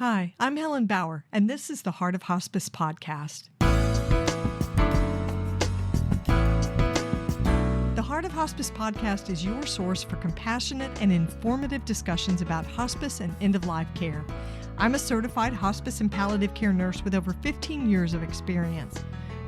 Hi, I'm Helen Bauer, and this is the Heart of Hospice podcast. The Heart of Hospice podcast is your source for compassionate and informative discussions about hospice and end-of-life care. I'm a certified hospice and palliative care nurse with over 15 years of experience.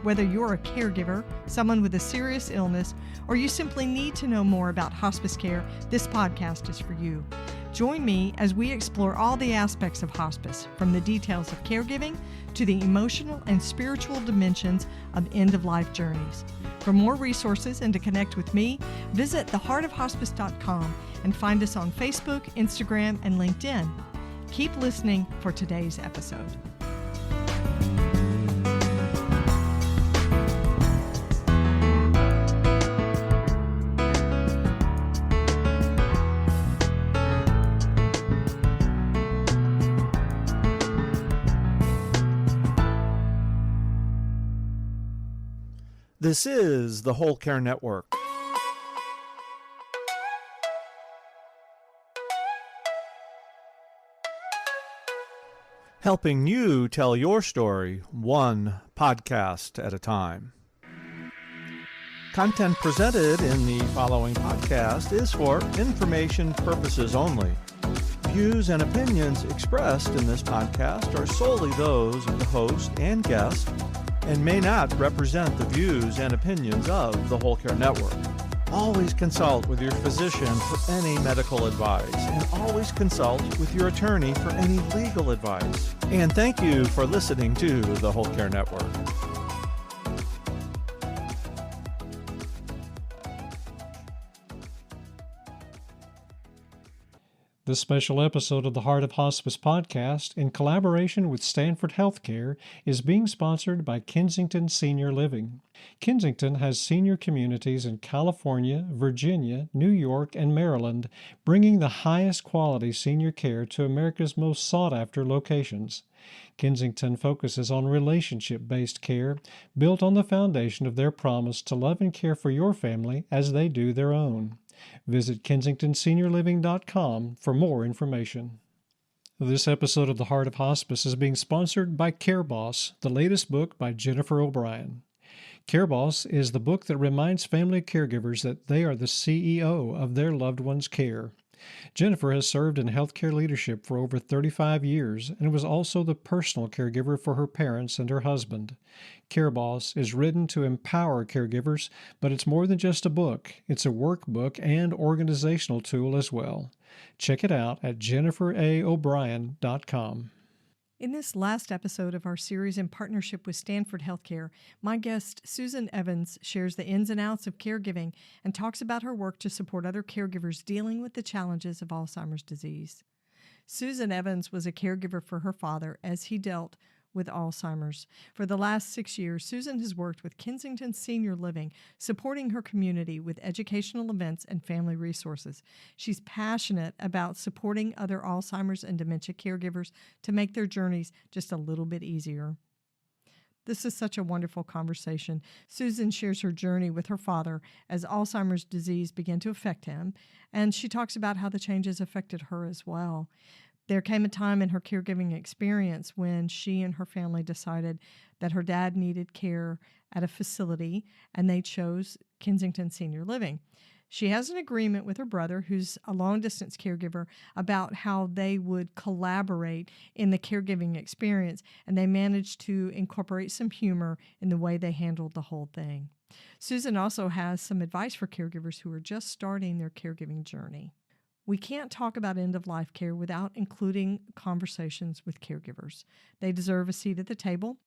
Whether you're a caregiver, someone with a serious illness, or you simply need to know more about hospice care, this podcast is for you. Join me as we explore all the aspects of hospice, from the details of caregiving to the emotional and spiritual dimensions of end-of-life journeys. For more resources and to connect with me, visit theheartofhospice.com and find us on Facebook, Instagram, and LinkedIn. Keep listening for today's episode. This is the Whole Care Network. Helping you tell your story one podcast at a time. Content presented in the following podcast is for information purposes only. Views and opinions expressed in this podcast are solely those of the host and guest and may not represent the views and opinions of the Whole Care Network. Always consult with your physician for any medical advice, and always consult with your attorney for any legal advice. And thank you for listening to the Whole Care Network. This special episode of the Heart of Hospice podcast, in collaboration with Stanford Healthcare, is being sponsored by Kensington Senior Living. Kensington has senior communities in California, Virginia, New York, and Maryland, bringing the highest quality senior care to America's most sought-after locations. Kensington focuses on relationship-based care, built on the foundation of their promise to love and care for your family as they do their own. Visit KensingtonSeniorLiving.com for more information. This episode of The Heart of Hospice is being sponsored by Care Boss, the latest book by Jennifer O'Brien. Care Boss is the book that reminds family caregivers that they are the CEO of their loved one's care. Jennifer has served in healthcare leadership for over 35 years and was also the personal caregiver for her parents and her husband. Care Boss is written to empower caregivers, but it's more than just a book. It's a workbook and organizational tool as well. Check it out at jenniferaobrien.com. In this last episode of our series in partnership with Stanford Healthcare, my guest, Susan Evans, shares the ins and outs of caregiving and talks about her work to support other caregivers dealing with the challenges of Alzheimer's disease. Susan Evans was a caregiver for her father as he dealt with Alzheimer's. For the last 6 years, Susan has worked with Kensington Senior Living, supporting her community with educational events and family resources. She's passionate about supporting other Alzheimer's and dementia caregivers to make their journeys just a little bit easier. This is such a wonderful conversation. Susan shares her journey with her father as Alzheimer's disease began to affect him, and she talks about how the changes affected her as well. There came a time in her caregiving experience when she and her family decided that her dad needed care at a facility, and they chose Kensington Senior Living. She has an agreement with her brother, who's a long-distance caregiver, about how they would collaborate in the caregiving experience, and they managed to incorporate some humor in the way they handled the whole thing. Susan also has some advice for caregivers who are just starting their caregiving journey. We can't talk about end-of-life care without including conversations with caregivers. They deserve a seat at the table.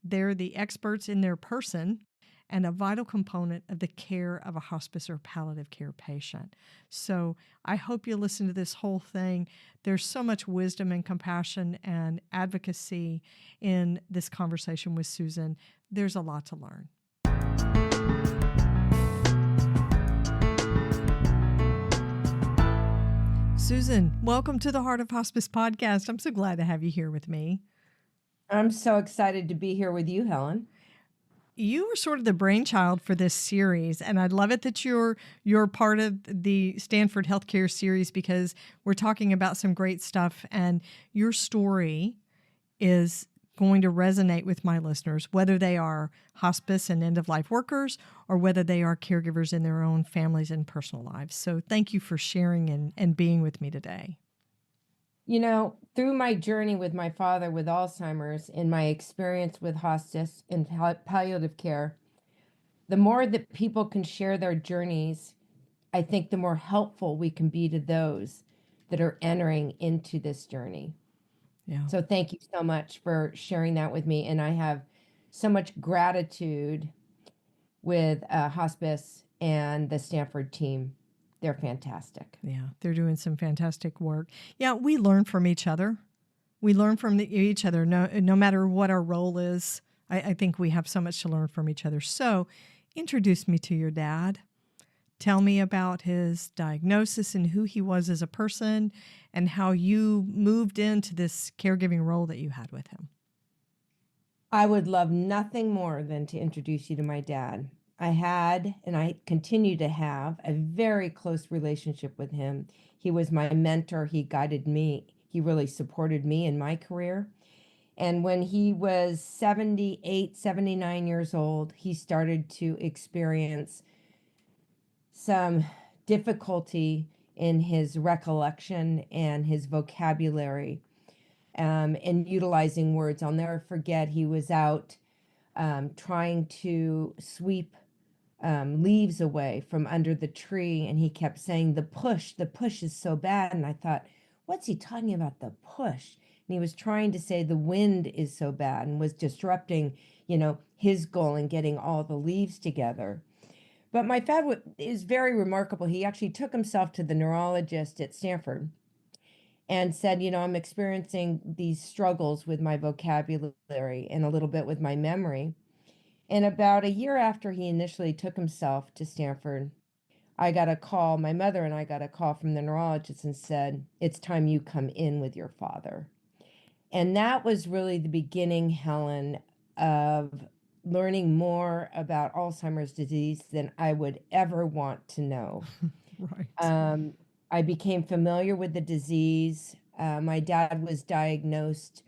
They're the experts in their person and a vital component of the care of a hospice or palliative care patient. So I hope you listen to this whole thing. There's so much wisdom and compassion and advocacy in this conversation with Susan. There's a lot to learn. Susan, welcome to the Heart of Hospice podcast. I'm so glad to have you here with me. I'm so excited to be here with you, Helen. you were sort of the brainchild for this series, and I love it that you're part of the Stanford Healthcare series because we're talking about some great stuff, and your story is going to resonate with my listeners, whether they are hospice and end-of-life workers or whether they are caregivers in their own families and personal lives. So thank you for sharing and being with me today. You know, through my journey with my father with Alzheimer's and my experience with hospice and palliative care, the more that people can share their journeys, I think the more helpful we can be to those that are entering into this journey. Yeah. So thank you so much for sharing that with me. And I have so much gratitude with hospice and the Stanford team. They're fantastic. Yeah, they're doing some fantastic work. Yeah, we learn from each other. We learn from each other, no matter what our role is. I think we have so much to learn from each other. So introduce me to your dad. Tell me about his diagnosis and who he was as a person and how you moved into this caregiving role that you had with him. I would love nothing more than to introduce you to my dad. I had, and I continue to have, a very close relationship with him. He was my mentor. He guided me. He really supported me in my career. And when he was 78, 79 years old, he started to experience some difficulty in his recollection and his vocabulary, and utilizing words. I'll never forget, he was out trying to sweep leaves away from under the tree, and he kept saying, the push is so bad. And I thought, what's he talking about, the push? And he was trying to say the wind is so bad and was disrupting, his goal in getting all the leaves together. But my dad is very remarkable. He actually took himself to the neurologist at Stanford and said, I'm experiencing these struggles with my vocabulary and a little bit with my memory. And about a year after he initially took himself to Stanford, I got a call, my mother and I got a call from the neurologist and said, it's time you come in with your father. And that was really the beginning, Helen, of learning more about Alzheimer's disease than I would ever want to know. Right. I became familiar with the disease. My dad was diagnosed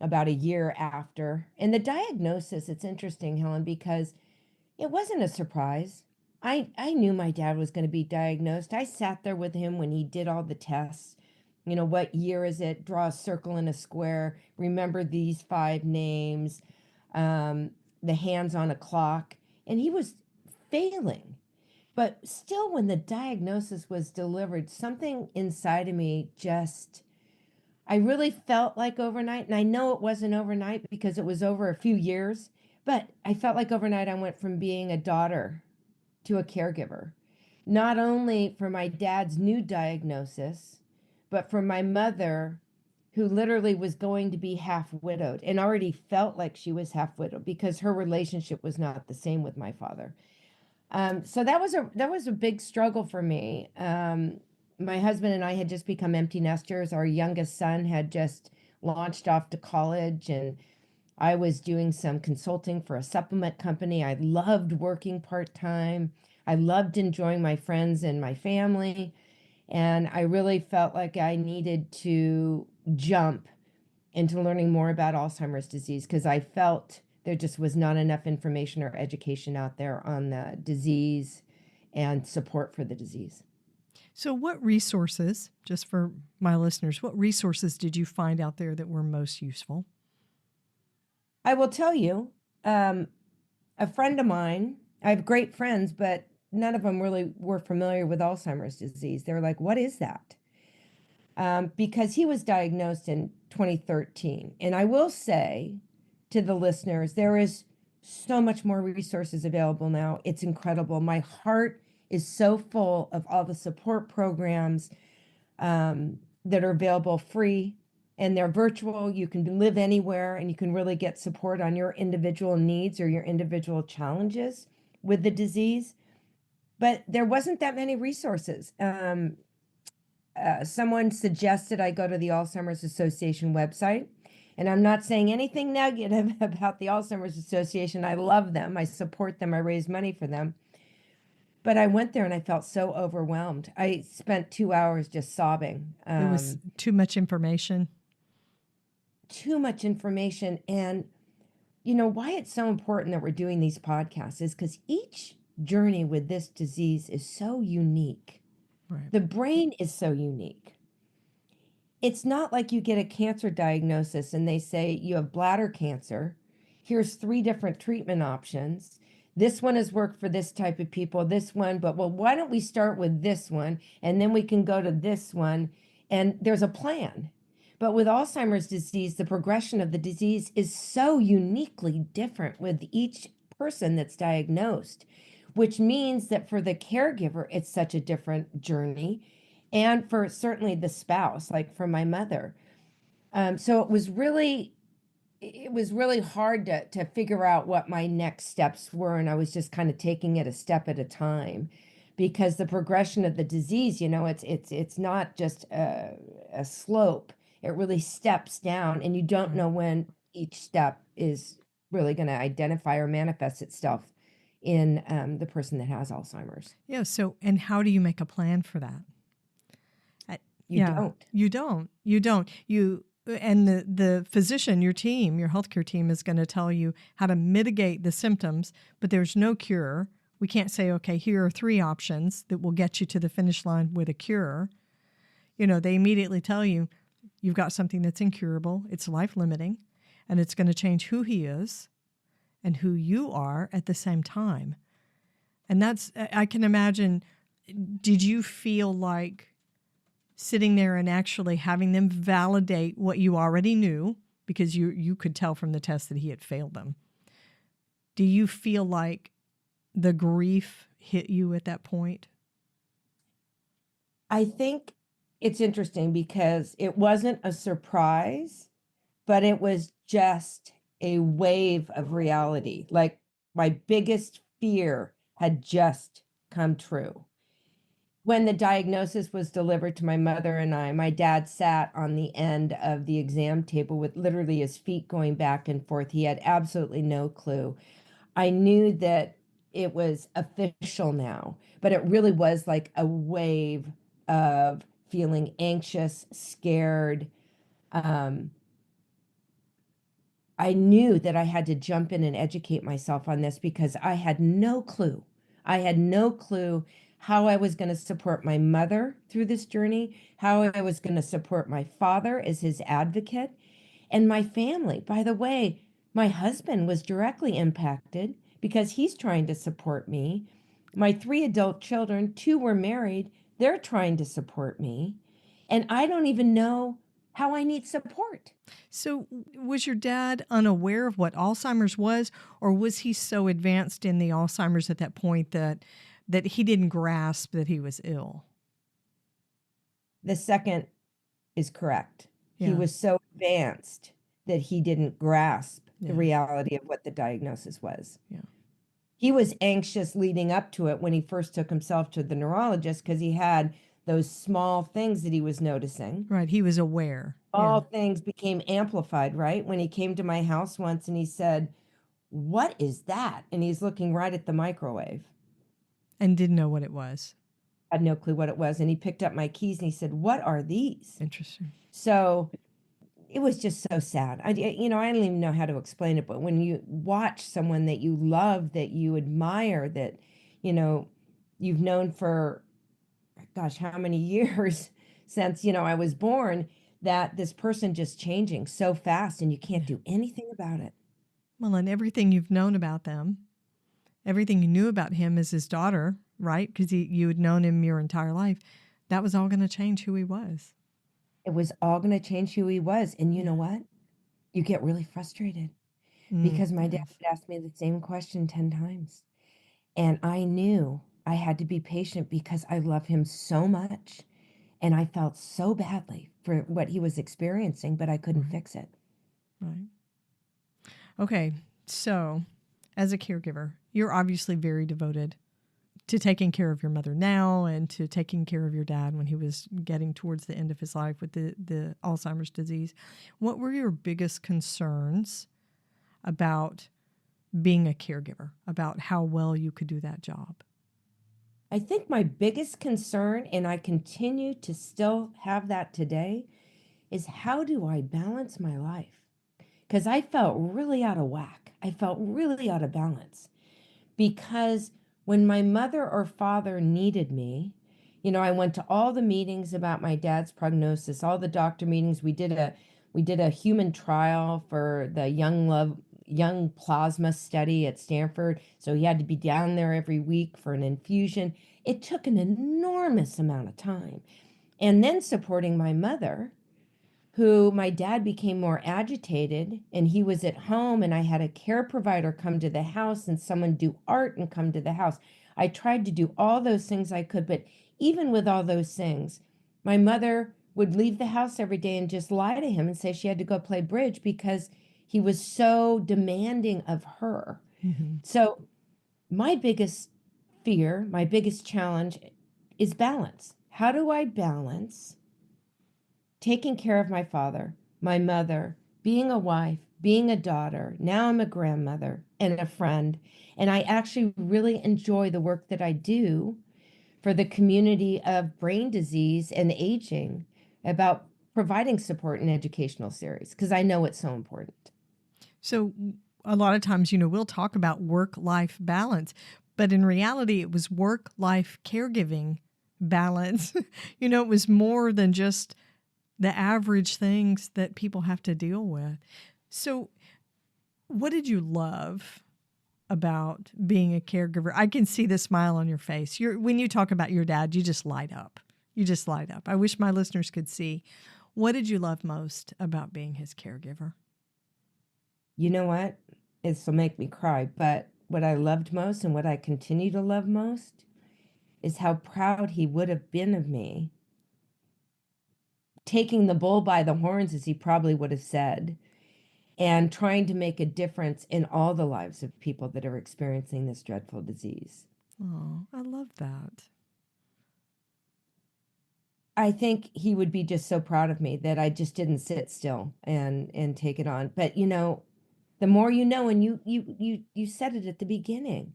about a year after. And the diagnosis, it's interesting, Helen, because it wasn't a surprise. I knew my dad was going to be diagnosed. I sat there with him when he did all the tests. What year is it? Draw a circle and a square. Remember these 5 names. The hands on a clock. And he was failing. But still, when the diagnosis was delivered, something inside of me I really felt like overnight, and I know it wasn't overnight because it was over a few years, but I felt like overnight I went from being a daughter to a caregiver, not only for my dad's new diagnosis, but for my mother, who literally was going to be half widowed and already felt like she was half widowed because her relationship was not the same with my father. So that was a big struggle for me. My husband and I had just become empty nesters. Our youngest son had just launched off to college, and I was doing some consulting for a supplement company. I loved working part-time. I loved enjoying my friends and my family. And I really felt like I needed to jump into learning more about Alzheimer's disease because I felt there just was not enough information or education out there on the disease and support for the disease. So what resources, just for my listeners, what resources did you find out there that were most useful? I will tell you, a friend of mine, I have great friends, but none of them really were familiar with Alzheimer's disease. They were like, what is that? Because he was diagnosed in 2013. And I will say to the listeners, there is so much more resources available now. It's incredible. My heart is so full of all the support programs that are available free, and they're virtual. You can live anywhere and you can really get support on your individual needs or your individual challenges with the disease. But there wasn't that many resources. Someone suggested I go to the Alzheimer's Association website. And I'm not saying anything negative about the Alzheimer's Association. I love them. I support them. I raise money for them. But I went there and I felt so overwhelmed. I spent 2 hours just sobbing. It was too much information. Too much information. And, you know, why it's so important that we're doing these podcasts is because each journey with this disease is so unique. Right. The brain is so unique. It's not like you get a cancer diagnosis and they say you have bladder cancer. Here's 3 different treatment options. This one has worked for this type of people, this one, but well, why don't we start with this one and then we can go to this one? And there's a plan. But with Alzheimer's disease, the progression of the disease is so uniquely different with each person that's diagnosed, which means that for the caregiver, it's such a different journey. And for certainly the spouse, like for my mother. So it was really hard to figure out what my next steps were. And I was just kind of taking it a step at a time because the progression of the disease, you know, it's not just a slope. It really steps down and you don't know when each step is really going to identify or manifest itself in the person that has Alzheimer's. Yeah. So, and how do you make a plan for that? You don't. You don't. You don't. And the physician, your team, your healthcare team is going to tell you how to mitigate the symptoms, but there's no cure. We can't say, okay, here are 3 options that will get you to the finish line with a cure. You know, they immediately tell you, you've got something that's incurable, it's life-limiting, and it's going to change who he is and who you are at the same time. And that's, I can imagine, did you feel like sitting there and actually having them validate what you already knew, because you could tell from the test that he had failed them? Do you feel like the grief hit you at that point? I think it's interesting because it wasn't a surprise, but it was just a wave of reality. Like my biggest fear had just come true. When the diagnosis was delivered to my mother and I, my dad sat on the end of the exam table with literally his feet going back and forth. He had absolutely no clue. I knew that it was official now, but it really was like a wave of feeling anxious, scared. I knew that I had to jump in and educate myself on this because I had no clue. I had no clue how I was going to support my mother through this journey, how I was going to support my father as his advocate, and my family. By the way, my husband was directly impacted because he's trying to support me. My 3 adult children, 2 were married, they're trying to support me. And I don't even know how I need support. So was your dad unaware of what Alzheimer's was, or was he so advanced in the Alzheimer's at that point that he didn't grasp that he was ill? The second is correct. Yeah. He was so advanced that he didn't grasp Yeah. the reality of what the diagnosis was. Yeah. He was anxious leading up to it when he first took himself to the neurologist because he had those small things that he was noticing. Right. He was aware. All things became amplified, right? When he came to my house once and he said, "What is that?" And he's looking right at the microwave. And didn't know what it was. I had no clue what it was. And he picked up my keys and he said, "What are these?" Interesting. So it was just so sad. I don't even know how to explain it, but when you watch someone that you love, that you admire, that, you've known for, gosh, how many years since, I was born, that this person just changing so fast and you can't do anything about it. Well, and everything you've known about them, everything you knew about him as his daughter, right? Because you had known him your entire life. That was all going to change who he was. It was all going to change who he was. And you know what? You get really frustrated because my dad would ask me the same question 10 times. And I knew I had to be patient because I love him so much. And I felt so badly for what he was experiencing, but I couldn't fix it. Right. Okay. So as a caregiver, you're obviously very devoted to taking care of your mother now and to taking care of your dad when he was getting towards the end of his life with the Alzheimer's disease. What were your biggest concerns about being a caregiver, about how well you could do that job? I think my biggest concern, and I continue to still have that today, is how do I balance my life? Because I felt really out of whack. I felt really out of balance. Because when my mother or father needed me, I went to all the meetings about my dad's prognosis, all the doctor meetings. We did a human trial for the young plasma study at Stanford. So he had to be down there every week for an infusion. It took an enormous amount of time. And then supporting my mother, who my dad became more agitated, and he was at home, and I had a care provider come to the house and someone do art and come to the house. I tried to do all those things I could, but even with all those things, my mother would leave the house every day and just lie to him and say she had to go play bridge because he was so demanding of her. Mm-hmm. So my biggest fear, my biggest challenge is balance. How do I balance taking care of my father, my mother, being a wife, being a daughter, now I'm a grandmother and a friend, and I actually really enjoy the work that I do for the community of brain disease and aging about providing support in educational series, because I know it's so important. So a lot of times, we'll talk about work-life balance, but in reality, it was work-life caregiving balance. It was more than just the average things that people have to deal with. So what did you love about being a caregiver? I can see the smile on your face. When you talk about your dad, you just light up. You just light up. I wish my listeners could see. What did you love most about being his caregiver? You know what? This will make me cry, but what I loved most and what I continue to love most is how proud he would have been of me, taking the bull by the horns, as he probably would have said, and trying to make a difference in all the lives of people that are experiencing this dreadful disease. Oh, I love that. I think he would be just so proud of me that I just didn't sit still and take it on. But the more you know, and you said it at the beginning,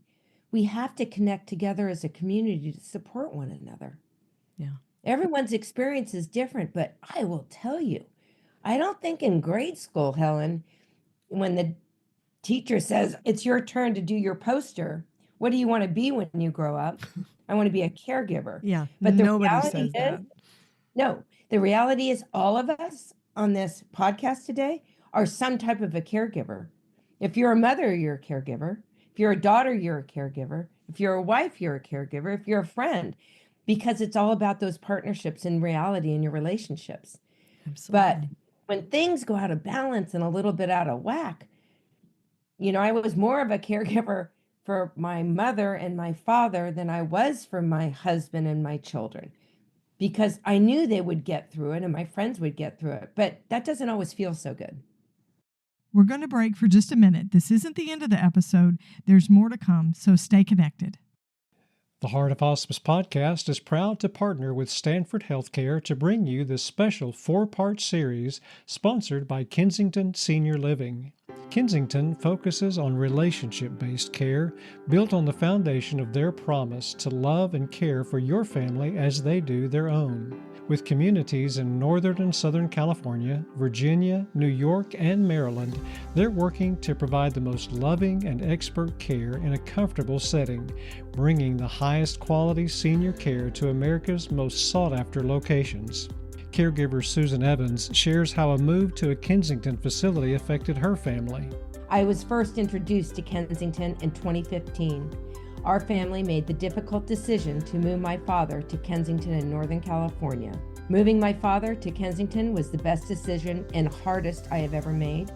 we have to connect together as a community to support one another. Yeah. Everyone's experience is different, but I will tell you, I don't think in grade school, Helen, when the teacher says, it's your turn to do your poster, what do you want to be when you grow up? I want to be a caregiver. Yeah, but nobody says that. No, the reality is all of us on this podcast today are some type of a caregiver. If you're a mother, you're a caregiver. If you're a daughter, you're a caregiver. If you're a wife, you're a caregiver. If you're a friend, because it's all about those partnerships in reality in your relationships. Absolutely. But when things go out of balance and a little bit out of whack, I was more of a caregiver for my mother and my father than I was for my husband and my children, because I knew they would get through it and my friends would get through it. But that doesn't always feel so good. We're going to break for just a minute. This isn't the end of the episode. There's more to come, so stay connected. The Heart of Hospice podcast is proud to partner with Stanford Healthcare to bring you this special 4-part series sponsored by Kensington Senior Living. Kensington focuses on relationship-based care built on the foundation of their promise to love and care for your family as they do their own. With communities in Northern and Southern California, Virginia, New York, and Maryland, they're working to provide the most loving and expert care in a comfortable setting, bringing the highest quality senior care to America's most sought-after locations. Caregiver Susan Evans shares how a move to a Kensington facility affected her family. I was first introduced to Kensington in 2015. Our family made the difficult decision to move my father to Kensington in Northern California. Moving my father to Kensington was the best decision and hardest I have ever made.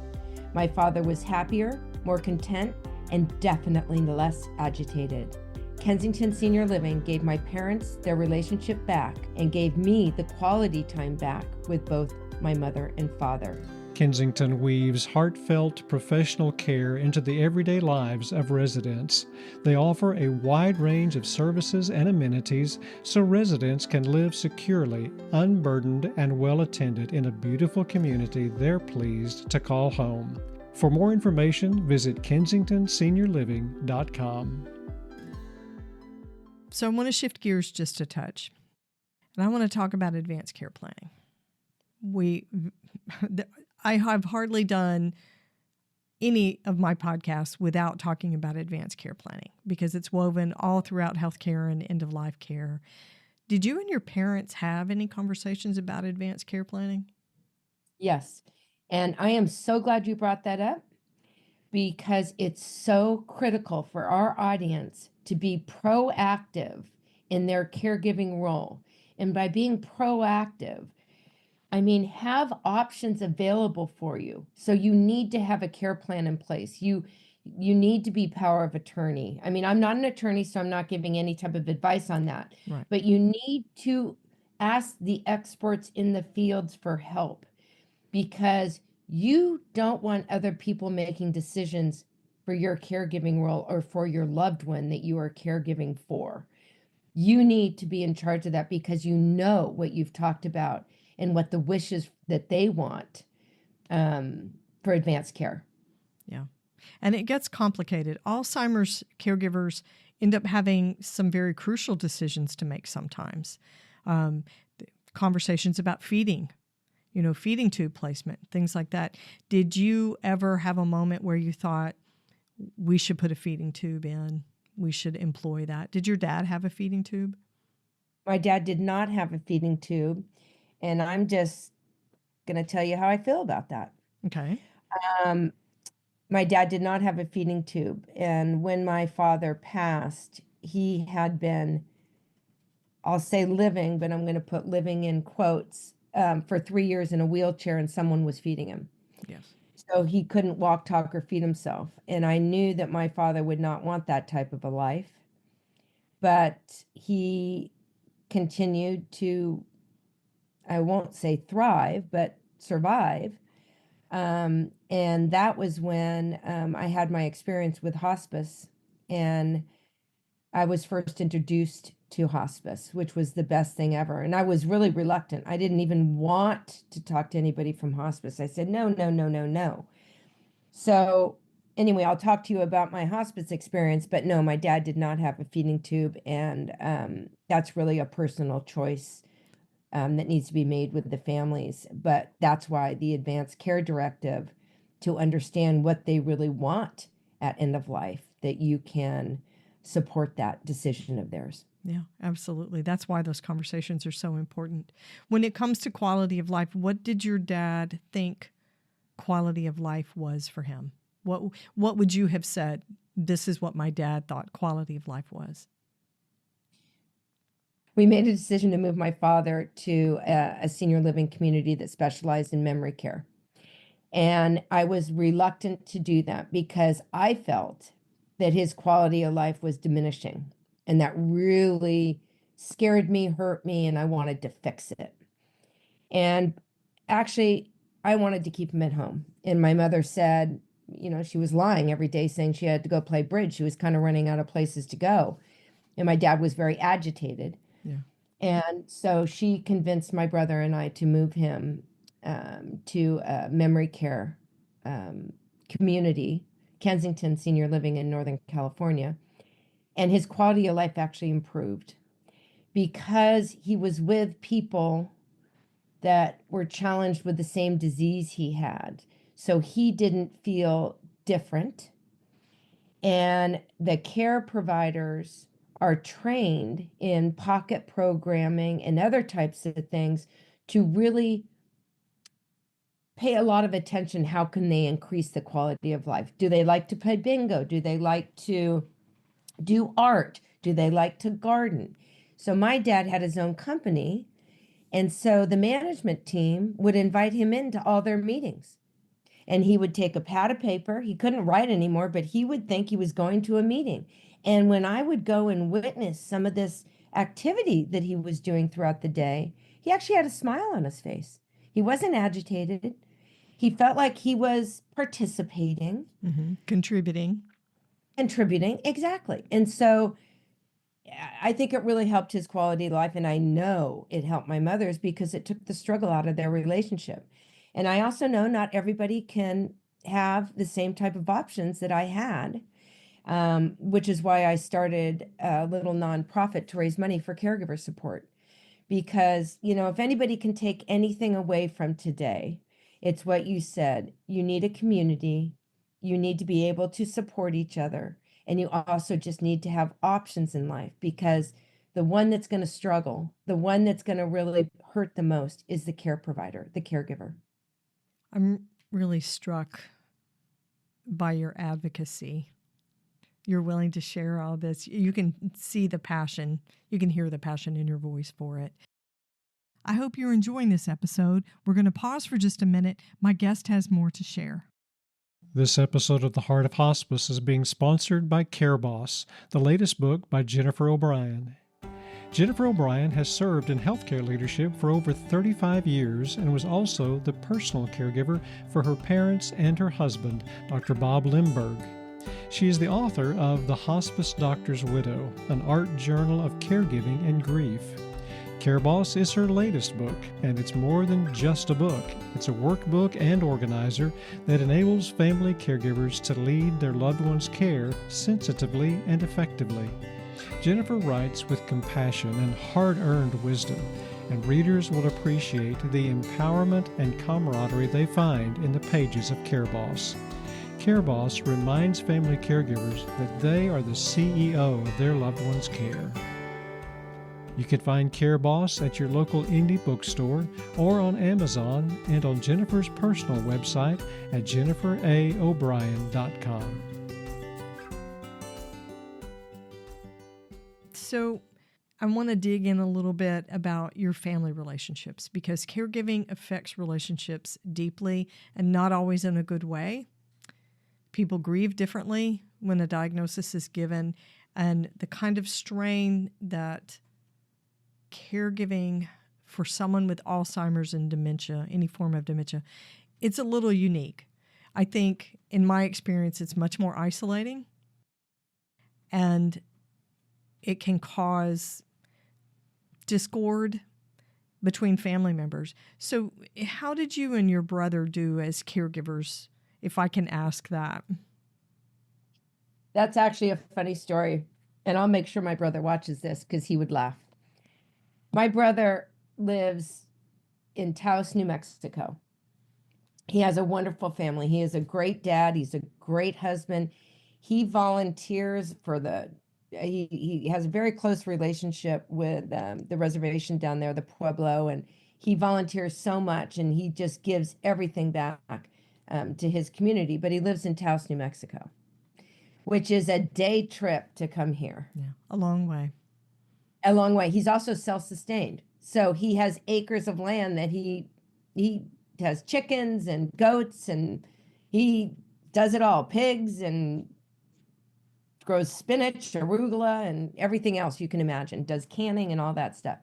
My father was happier, more content, and definitely less agitated. Kensington Senior Living gave my parents their relationship back and gave me the quality time back with both my mother and father. Kensington weaves heartfelt professional care into the everyday lives of residents. They offer a wide range of services and amenities so residents can live securely, unburdened, and well attended in a beautiful community they're pleased to call home. For more information, visit kensingtonseniorliving.com. So I want to shift gears just a touch, and I want to talk about advanced care planning. I have hardly done any of my podcasts without talking about advanced care planning because it's woven all throughout healthcare and end-of-life care. Did you and your parents have any conversations about advanced care planning? Yes. And I am so glad you brought that up because it's so critical for our audience to be proactive in their caregiving role. And by being proactive, I mean, have options available for you. So you need to have a care plan in place. You need to be power of attorney. I mean, I'm not an attorney, so I'm not giving any type of advice on that. Right. But you need to ask the experts in the fields for help because you don't want other people making decisions for your caregiving role or for your loved one that you are caregiving for. You need to be in charge of that because you know what you've talked about and what the wishes that they want for advanced care. Yeah. And it gets complicated. Alzheimer's caregivers end up having some very crucial decisions to make sometimes. Conversations about feeding, feeding tube placement, things like that. Did you ever have a moment where you thought, we should put a feeding tube in? We should employ that. Did your dad have a feeding tube? My dad did not have a feeding tube. And I'm just going to tell you how I feel about that. Okay. My dad did not have a feeding tube. And when my father passed, he had been, I'll say living, but I'm going to put living in quotes, for 3 years in a wheelchair and someone was feeding him. Yes. So he couldn't walk, talk, or feed himself. And I knew that my father would not want that type of a life. But he continued to, I won't say thrive, but survive. And that was when I had my experience with hospice. And I was first introduced to hospice, which was the best thing ever. And I was really reluctant. I didn't even want to talk to anybody from hospice. I said, no, no, no, no, no. So anyway, I'll talk to you about my hospice experience, but no, my dad did not have a feeding tube. And that's really a personal choice that needs to be made with the families. But that's why the advanced care directive, to understand what they really want at end of life, that you can support that decision of theirs. Yeah, absolutely. That's why those conversations are so important. When it comes to quality of life, what did your dad think quality of life was for him? What would you have said, this is what my dad thought quality of life was? We made a decision to move my father to a senior living community that specialized in memory care. And I was reluctant to do that because I felt that his quality of life was diminishing. And that really scared me, hurt me, and I wanted to fix it. And actually, I wanted to keep him at home. And my mother said, she was lying every day saying she had to go play bridge. She was kind of running out of places to go. And my dad was very agitated. Yeah. And so she convinced my brother and I to move him to a memory care community, Kensington Senior Living in Northern California. And his quality of life actually improved because he was with people that were challenged with the same disease he had. So he didn't feel different. And the care providers are trained in pocket programming and other types of things to really pay a lot of attention. How can they increase the quality of life? Do they like to play bingo? Do they like to do art? Do they like to garden? So my dad had his own company. And so the management team would invite him into all their meetings. And he would take a pad of paper. He couldn't write anymore, but he would think he was going to a meeting. And when I would go and witness some of this activity that he was doing throughout the day, he actually had a smile on his face. He wasn't agitated. He felt like he was participating, Contributing. contributing. Exactly. And so I think it really helped his quality of life. And I know it helped my mother's because it took the struggle out of their relationship. And I also know not everybody can have the same type of options that I had, which is why I started a little nonprofit to raise money for caregiver support. Because, if anybody can take anything away from today, it's what you said. You need a community. You need to be able to support each other. And you also just need to have options in life, because the one that's going to struggle, the one that's going to really hurt the most is the care provider, the caregiver. I'm really struck by your advocacy. You're willing to share all this. You can see the passion. You can hear the passion in your voice for it. I hope you're enjoying this episode. We're going to pause for just a minute. My guest has more to share. This episode of The Heart of Hospice is being sponsored by Care Boss, the latest book by Jennifer O'Brien. Jennifer O'Brien has served in healthcare leadership for over 35 years and was also the personal caregiver for her parents and her husband, Dr. Bob Limberg. She is the author of The Hospice Doctor's Widow, an art journal of caregiving and grief. Care Boss is her latest book, and it's more than just a book. It's a workbook and organizer that enables family caregivers to lead their loved ones' care sensitively and effectively. Jennifer writes with compassion and hard-earned wisdom, and readers will appreciate the empowerment and camaraderie they find in the pages of Care Boss. Care Boss reminds family caregivers that they are the CEO of their loved one's care. You can find Care Boss at your local indie bookstore or on Amazon and on Jennifer's personal website at jenniferaobrien.com. So I want to dig in a little bit about your family relationships, because caregiving affects relationships deeply and not always in a good way. People grieve differently when a diagnosis is given, and the kind of strain that caregiving for someone with Alzheimer's and dementia, any form of dementia, it's a little unique. I think in my experience, it's much more isolating, and it can cause discord between family members. So how did you and your brother do as caregivers, if I can ask that? That's actually a funny story. And I'll make sure my brother watches this because he would laugh. My brother lives in Taos, New Mexico. He has a wonderful family. He is a great dad. He's a great husband. He volunteers for he has a very close relationship with the reservation down there, the Pueblo, and he volunteers so much, and he just gives everything back to his community. But he lives in Taos, New Mexico, which is a day trip to come here. Yeah, a long way. A long way. He's also self-sustained. So he has acres of land that he has chickens and goats, and he does it all, pigs, and grows spinach, arugula, and everything else you can imagine, does canning and all that stuff.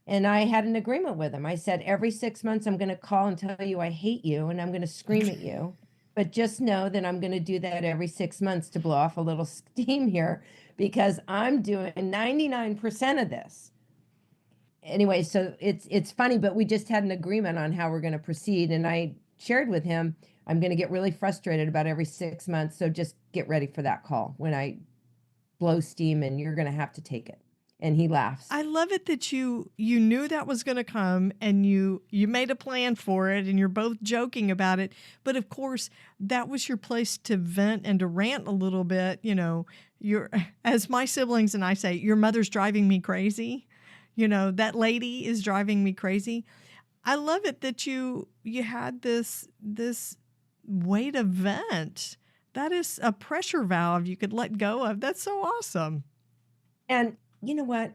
And I had an agreement with him. I said, every 6 months, I'm going to call and tell you I hate you, and I'm going to scream at you. But just know that I'm going to do that every 6 months to blow off a little steam here, because I'm doing 99% of this. Anyway, so it's funny, but we just had an agreement on how we're going to proceed. And I shared with him, I'm going to get really frustrated about every 6 months. So just get ready for that call when I blow steam, and you're going to have to take it. And he laughs. I love it that you knew that was going to come, and you made a plan for it, and you're both joking about it. But of course, that was your place to vent and to rant a little bit. You know, as my siblings and I say, your mother's driving me crazy. You know, that lady is driving me crazy. I love it that you had this way to vent. That is a pressure valve you could let go of. That's so awesome. And you know what?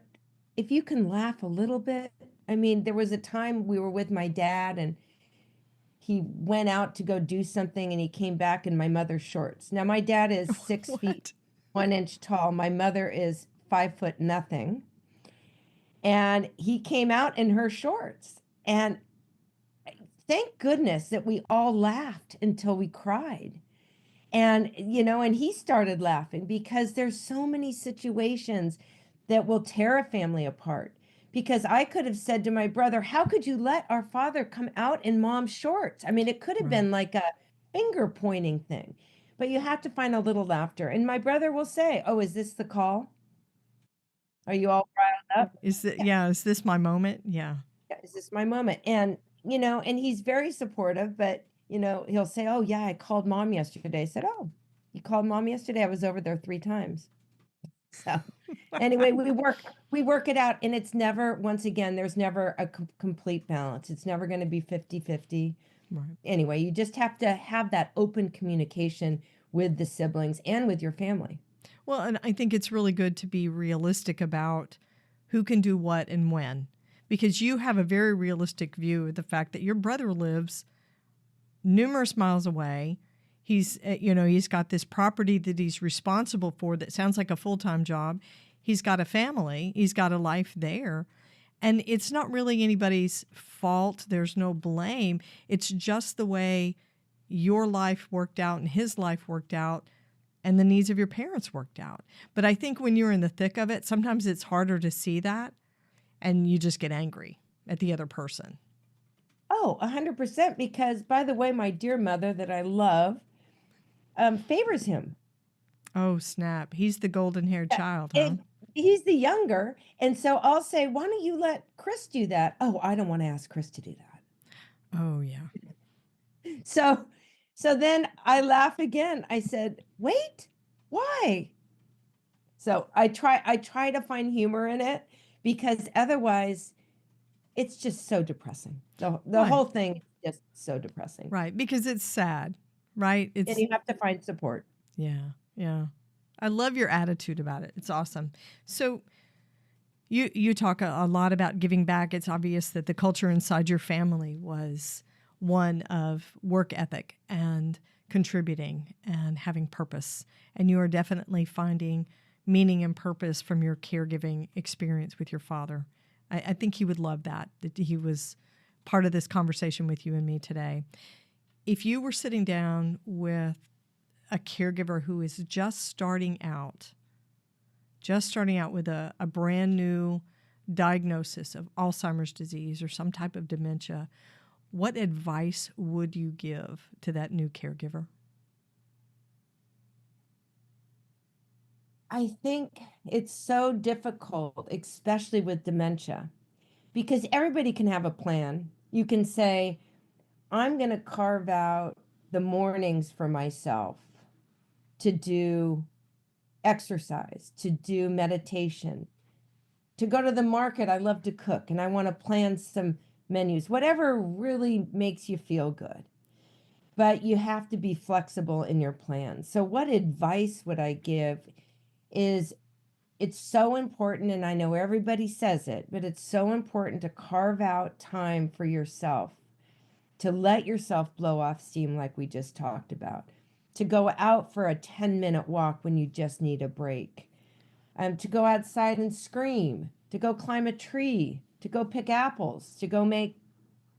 If you can laugh a little bit, I mean, there was a time we were with my dad, and he went out to go do something, and he came back in my mother's shorts. Now, my dad is 6 feet 1 inch tall. My mother is 5 foot nothing. And he came out in her shorts. And thank goodness that we all laughed until we cried. And, and he started laughing because there's so many situations that will tear a family apart. Because I could have said to my brother, how could you let our father come out in mom's shorts? I mean, it could have Right. been like a finger pointing thing, but you have to find a little laughter. And my brother will say, oh, is this the call? Are you all riled up? Is this my moment? Yeah. Yeah, is this my moment? And, and he's very supportive, but, he'll say, oh, yeah, I called mom yesterday. I said, oh, you called mom yesterday? I was over there 3 times. So anyway, we work it out, and it's never, once again, there's never a complete balance. It's never going to be 50-50. Right. Anyway, you just have to have that open communication with the siblings and with your family. Well, and I think it's really good to be realistic about who can do what and when, because you have a very realistic view of the fact that your brother lives numerous miles away. He's got this property that he's responsible for that sounds like a full-time job. He's got a family. He's got a life there. And it's not really anybody's fault. There's no blame. It's just the way your life worked out and his life worked out and the needs of your parents worked out. But I think when you're in the thick of it, sometimes it's harder to see that and you just get angry at the other person. Oh, 100%. Because, by the way, my dear mother that I love favors him. Oh, snap. He's the golden-haired child, huh? He's the younger. And so I'll say, why don't you let Chris do that? Oh, I don't want to ask Chris to do that. Oh, yeah. So then I laugh again. I said, wait, why? So I try to find humor in it, because otherwise it's just so depressing. The Right. whole thing is just so depressing. Right, because it's sad, right? And you have to find support. Yeah, yeah. I love your attitude about it. It's awesome. So you talk a lot about giving back. It's obvious that the culture inside your family was one of work ethic and contributing and having purpose. And you are definitely finding meaning and purpose from your caregiving experience with your father. I think he would love that he was part of this conversation with you and me today. If you were sitting down with a caregiver who is just starting out with a brand new diagnosis of Alzheimer's disease or some type of dementia, what advice would you give to that new caregiver? I think it's so difficult, especially with dementia, because everybody can have a plan. You can say, I'm going to carve out the mornings for myself to do exercise, to do meditation, to go to the market. I love to cook and I want to plan some menus, whatever really makes you feel good. But you have to be flexible in your plans. So what advice would I give is, it's so important, and I know everybody says it, but it's so important to carve out time for yourself, to let yourself blow off steam like we just talked about, to go out for a 10-minute walk when you just need a break, to go outside and scream, to go climb a tree, to go pick apples, to go make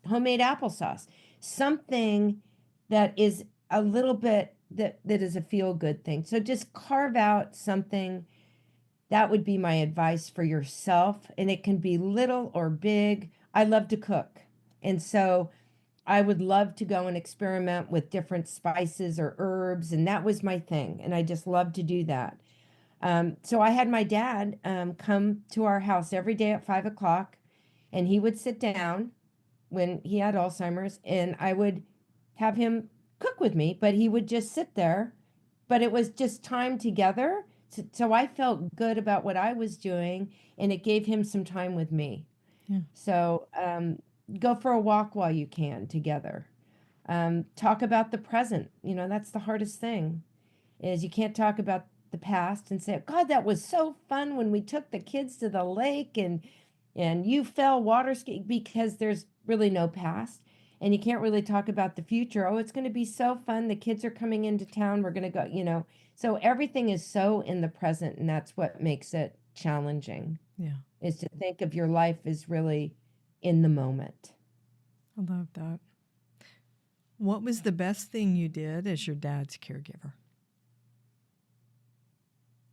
homemade applesauce, something that is a little bit that is a feel-good thing. So just carve out something. That would be my advice for yourself. And it can be little or big. I love to cook. And so I would love to go and experiment with different spices or herbs. And that was my thing. And I just love to do that. So I had my dad come to our house every day at 5 o'clock. And he would sit down when he had Alzheimer's. And I would have him cook with me, but he would just sit there. But it was just time together. So I felt good about what I was doing, and it gave him some time with me. Yeah. So go for a walk while you can together. Talk about the present. That's the hardest thing, is you can't talk about the past and say, God, that was so fun when we took the kids to the lake and you fell water skiing, because there's really no past. And you can't really talk about the future. Oh, it's going to be so fun. The kids are coming into town. We're going to go, So everything is so in the present, and that's what makes it challenging. Yeah. Is to think of your life as really in the moment. I love that. What was the best thing you did as your dad's caregiver?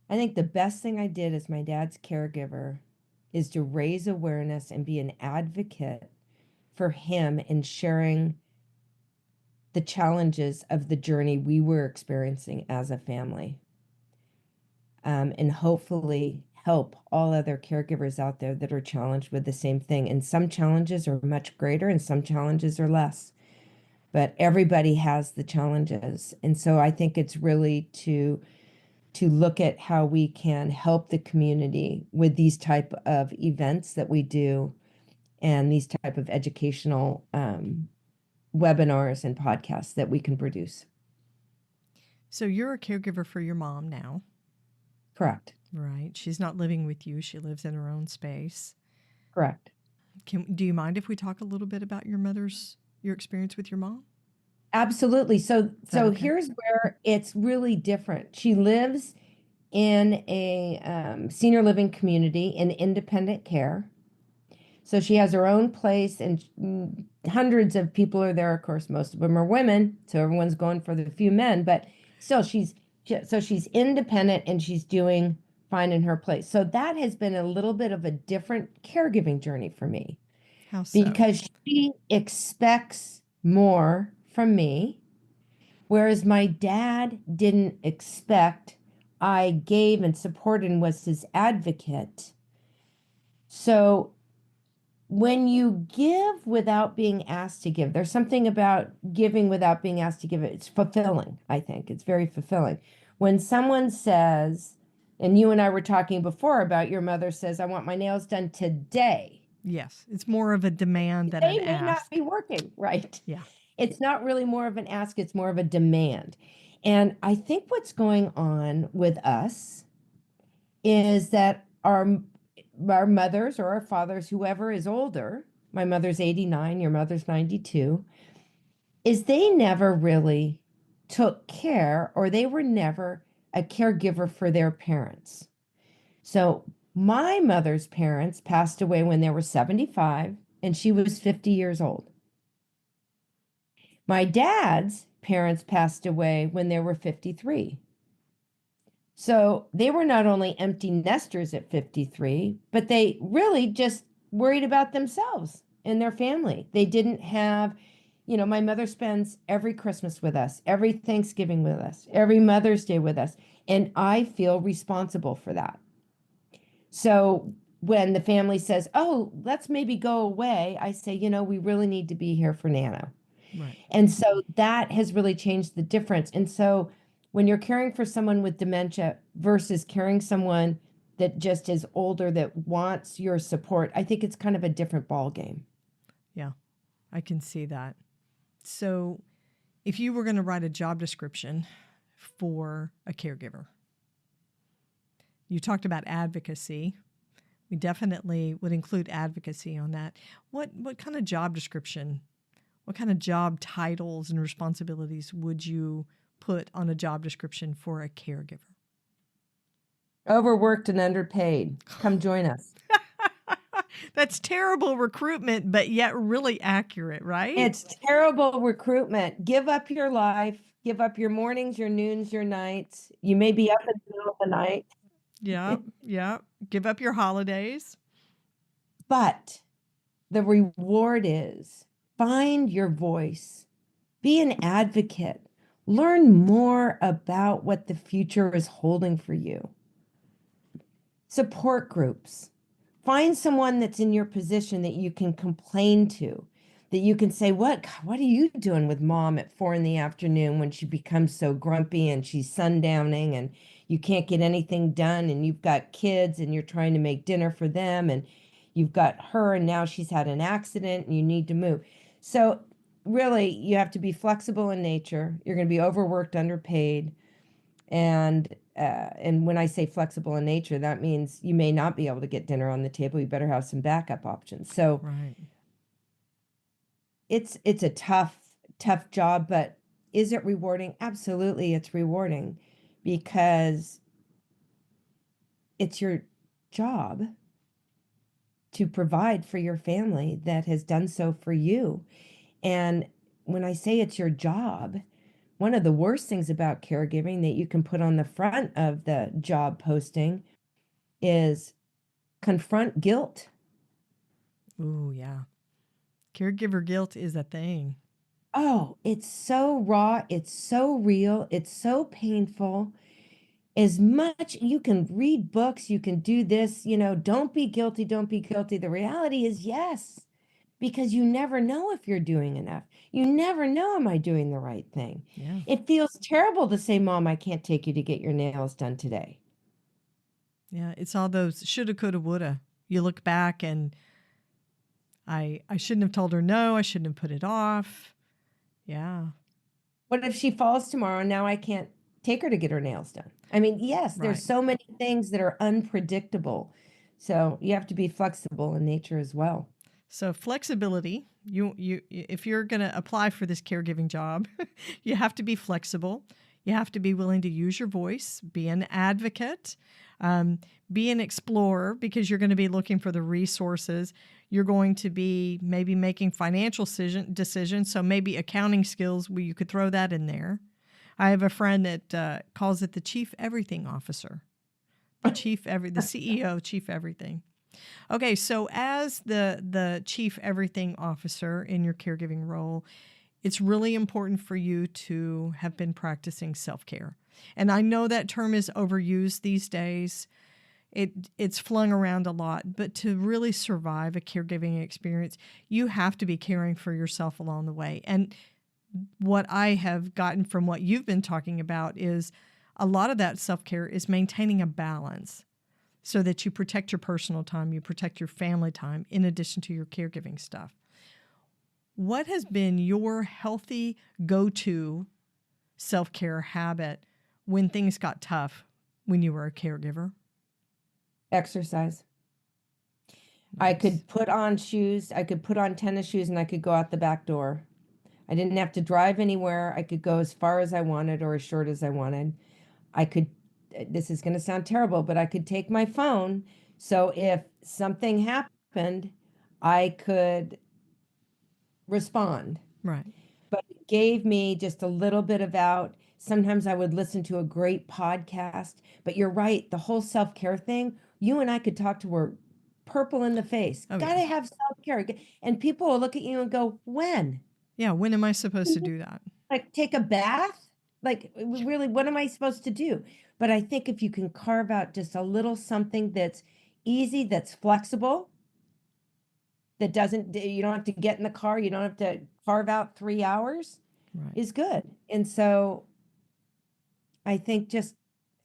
I think the best thing I did as my dad's caregiver is to raise awareness and be an advocate for him in sharing the challenges of the journey we were experiencing as a family. And hopefully help all other caregivers out there that are challenged with the same thing. And some challenges are much greater and some challenges are less. But everybody has the challenges. And so I think it's really to look at how we can help the community with these type of events that we do and these type of educational webinars and podcasts that we can produce. So you're a caregiver for your mom now. Correct. Right. She's not living with you. She lives in her own space. Correct. Do you mind if we talk a little bit about your experience with your mom? Absolutely. So okay? Here's where it's really different. She lives in a senior living community in independent care. So she has her own place, and hundreds of people are there. Of course, most of them are women, so everyone's going for the few men. But still, she's independent and she's doing fine in her place. So that has been a little bit of a different caregiving journey for me. How so? Because she expects more from me, whereas my dad didn't expect. I gave and supported and was his advocate. So when you give without being asked to give, there's something about giving without being asked to give. It's fulfilling, I think. It's very fulfilling. When someone says, and you and I were talking before about your mother says, I want my nails done today. Yes, it's more of a demand than an ask. They may not be working, right? Yeah. It's not really more of an ask, it's more of a demand. And I think what's going on with us is that our mothers or our fathers, whoever is older, my mother's 89, your mother's 92, is they never really took care, or they were never a caregiver for their parents. So my mother's parents passed away when they were 75 and she was 50 years old. My dad's parents passed away when they were 53. So they were not only empty nesters at 53, but they really just worried about themselves and their family. They didn't have, my mother spends every Christmas with us, every Thanksgiving with us, every Mother's Day with us. And I feel responsible for that. So when the family says, oh, let's maybe go away, I say, we really need to be here for Nana. Right. And so that has really changed the difference. And so when you're caring for someone with dementia versus caring someone that just is older that wants your support, I think it's kind of a different ball game. Yeah, I can see that. So if you were going to write a job description for a caregiver, you talked about advocacy. We definitely would include advocacy on that. What kind of job description, what kind of job titles and responsibilities would you put on a job description for a caregiver? Overworked and underpaid. Come join us. That's terrible recruitment, but yet really accurate, right? It's terrible recruitment. Give up your life. Give up your mornings, your noons, your nights. You may be up in the middle of the night. Yeah. Give up your holidays. But the reward is find your voice. Be an advocate. Learn more about what the future is holding for you. Support groups. Find someone that's in your position that you can complain to, that you can say, what are you doing with mom at 4 p.m. when she becomes so grumpy and she's sundowning and you can't get anything done and you've got kids and you're trying to make dinner for them and you've got her and now she's had an accident and you need to move. So really, you have to be flexible in nature. You're going to be overworked, underpaid. And when I say flexible in nature, that means you may not be able to get dinner on the table. You better have some backup options. So right. It's a tough job, but is it rewarding? Absolutely, it's rewarding because it's your job to provide for your family that has done so for you. And when I say it's your job, one of the worst things about caregiving that you can put on the front of the job posting is confront guilt. Ooh, yeah. Caregiver guilt is a thing. Oh, it's so raw, it's so real, it's so painful. As much you can read books, you can do this, don't be guilty, don't be guilty. The reality is yes, because you never know if you're doing enough. You never know, am I doing the right thing? Yeah. It feels terrible to say, Mom, I can't take you to get your nails done today. Yeah. It's all those shoulda, coulda, woulda. You look back and I shouldn't have told her no. I shouldn't have put it off. Yeah. What if she falls tomorrow and now I can't take her to get her nails done? I mean, yes, there's Right. so many things that are unpredictable. So you have to be flexible in nature as well. So flexibility, you if you're going to apply for this caregiving job, you have to be flexible. You have to be willing to use your voice, be an advocate, be an explorer because you're going to be looking for the resources. You're going to be maybe making financial decisions. So maybe accounting skills, you could throw that in there. I have a friend that calls it the chief everything officer, the CEO, chief everything. Okay, so as the chief everything officer in your caregiving role, it's really important for you to have been practicing self-care. And I know that term is overused these days. It's flung around a lot, but to really survive a caregiving experience, you have to be caring for yourself along the way. And what I have gotten from what you've been talking about is a lot of that self-care is maintaining a balance so that you protect your personal time, you protect your family time, in addition to your caregiving stuff. What has been your healthy go-to self-care habit when things got tough when you were a caregiver? Exercise. I Nice. could put on shoes, I could put on tennis shoes, and I could go out the back door. I didn't have to drive anywhere. I could go as far as I wanted or as short as I wanted. I could, this is going to sound terrible, but I could take my phone. So if something happened, I could respond. Right. But it gave me just a little bit of out. Sometimes I would listen to a great podcast. But you're right, the whole self-care thing, you and I could talk to her purple in the face. Oh, Gotta yeah. have self-care. And people will look at you and go, when? Yeah, when am I supposed to do that? Like take a bath? Like really, what am I supposed to do? But I think if you can carve out just a little something that's easy, that's flexible, that doesn't, you don't have to get in the car, you don't have to carve out 3 hours, Right. is good. And so I think just,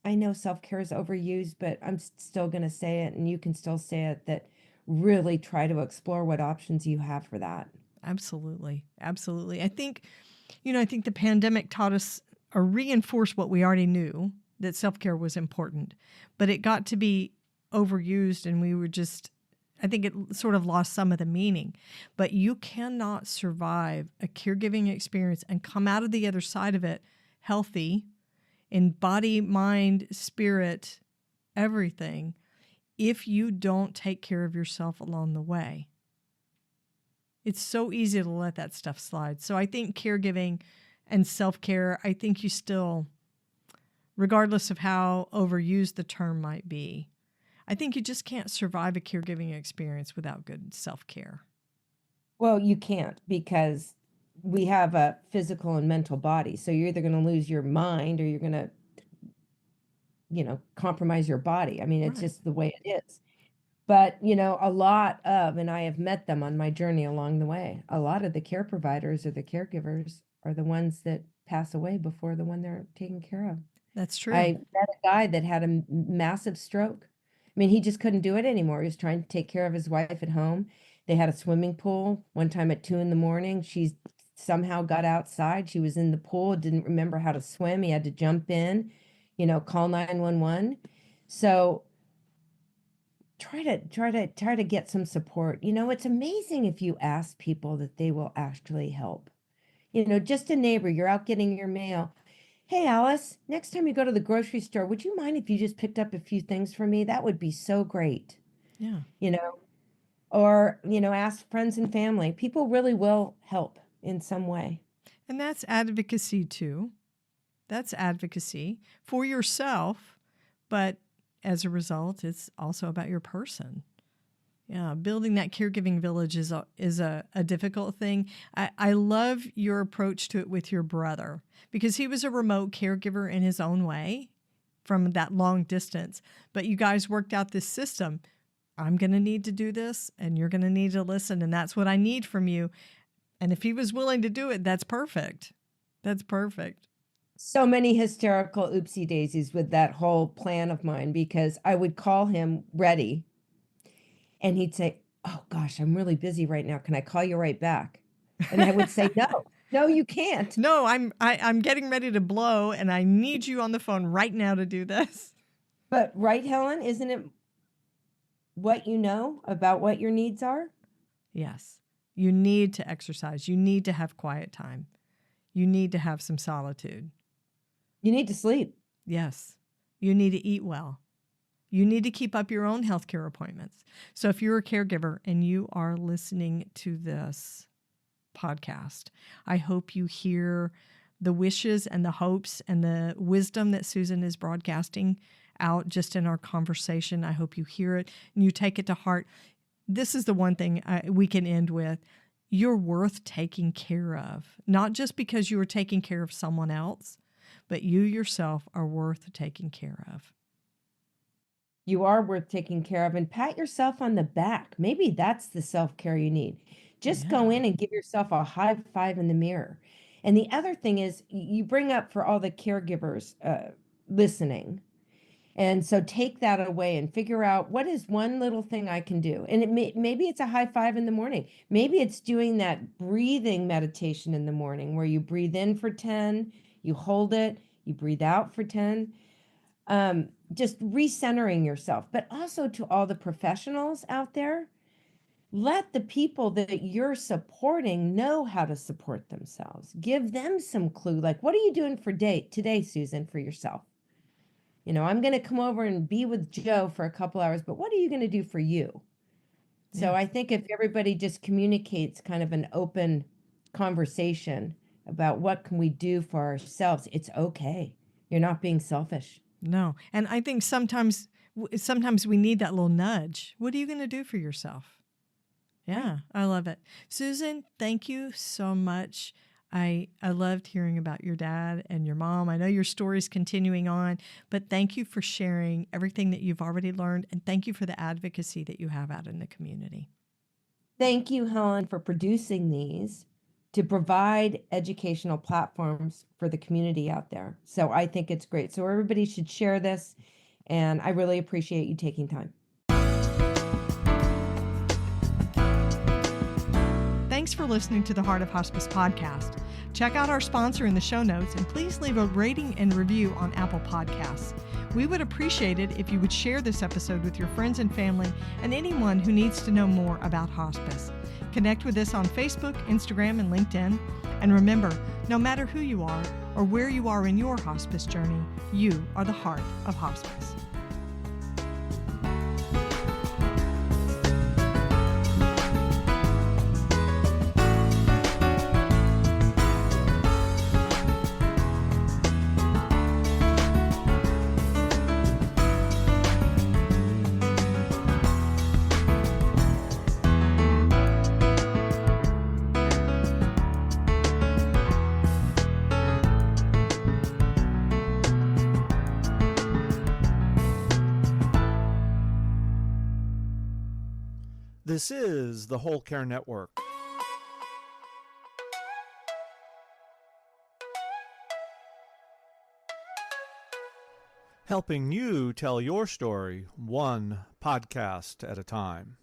I know self-care is overused, but I'm still going to say it, and you can still say it, that really try to explore what options you have for that. Absolutely. Absolutely. I think the pandemic taught us or reinforced what we already knew, that self-care was important, but it got to be overused and we were just, I think it sort of lost some of the meaning. But you cannot survive a caregiving experience and come out of the other side of it healthy in body, mind, spirit, everything, if you don't take care of yourself along the way. It's so easy to let that stuff slide. So I think caregiving and self-care, I think you still, regardless of how overused the term might be, I think you just can't survive a caregiving experience without good self-care. Well, you can't, because we have a physical and mental body. So you're either going to lose your mind or you're going to, compromise your body. I mean, it's Right. just the way it is. But, a lot of, and I have met them on my journey along the way, a lot of the care providers or the caregivers are the ones that pass away before the one they're taking care of. That's true. I met a guy that had a massive stroke. I mean, he just couldn't do it anymore. He was trying to take care of his wife at home. They had a swimming pool. One time at 2 a.m, she somehow got outside. She was in the pool, didn't remember how to swim. He had to jump in, call 911. So try to get some support. It's amazing if you ask people that they will actually help. Just a neighbor, you're out getting your mail. Hey, Alice, next time you go to the grocery store, would you mind if you just picked up a few things for me? That would be so great. Yeah. Or, ask friends and family. People really will help in some way. And that's advocacy too. That's advocacy for yourself, but as a result, it's also about your person. Yeah, building that caregiving village is a difficult thing. I love your approach to it with your brother because he was a remote caregiver in his own way from that long distance. But you guys worked out this system. I'm going to need to do this and you're going to need to listen. And that's what I need from you. And if he was willing to do it, that's perfect. That's perfect. So many hysterical oopsie daisies with that whole plan of mine because I would call him ready and he'd say, "Oh gosh, I'm really busy right now. Can I call you right back?" And I would say, no, you can't. No, I'm getting ready to blow and I need you on the phone right now to do this. But right, Helen, isn't it what you know about what your needs are? Yes. You need to exercise. You need to have quiet time. You need to have some solitude. You need to sleep. Yes. You need to eat well. You need to keep up your own healthcare appointments. So if you're a caregiver and you are listening to this podcast, I hope you hear the wishes and the hopes and the wisdom that Susan is broadcasting out just in our conversation. I hope you hear it and you take it to heart. This is the one thing we can end with. You're worth taking care of, not just because you are taking care of someone else, but you yourself are worth taking care of. You are worth taking care of, and pat yourself on the back. Maybe that's the self-care you need. Just go in and give yourself a high five in the mirror. And the other thing is you bring up for all the caregivers listening. And so take that away and figure out what is one little thing I can do. And maybe it's a high five in the morning. Maybe it's doing that breathing meditation in the morning where you breathe in for 10, you hold it, you breathe out for 10. Just recentering yourself, but also to all the professionals out there, let the people that you're supporting know how to support themselves. Give them some clue. Like, what are you doing for today, Susan, for yourself? You know, I'm going to come over and be with Joe for a couple hours, but what are you going to do for you? So I think if everybody just communicates kind of an open conversation about what can we do for ourselves, it's okay. You're not being selfish. No. And I think sometimes we need that little nudge. What are you going to do for yourself? Yeah, I love it. Susan, thank you so much. I loved hearing about your dad and your mom. I know your story's continuing on, but thank you for sharing everything that you've already learned. And thank you for the advocacy that you have out in the community. Thank you, Helen, for producing these to provide educational platforms for the community out there. So I think it's great. So everybody should share this, and I really appreciate you taking time. Thanks for listening to the Heart of Hospice podcast. Check out our sponsor in the show notes, and please leave a rating and review on Apple Podcasts. We would appreciate it if you would share this episode with your friends and family and anyone who needs to know more about hospice. Connect with us on Facebook, Instagram, and LinkedIn. And remember, no matter who you are or where you are in your hospice journey, you are the heart of hospice. This is the Whole Care Network. Helping you tell your story one podcast at a time.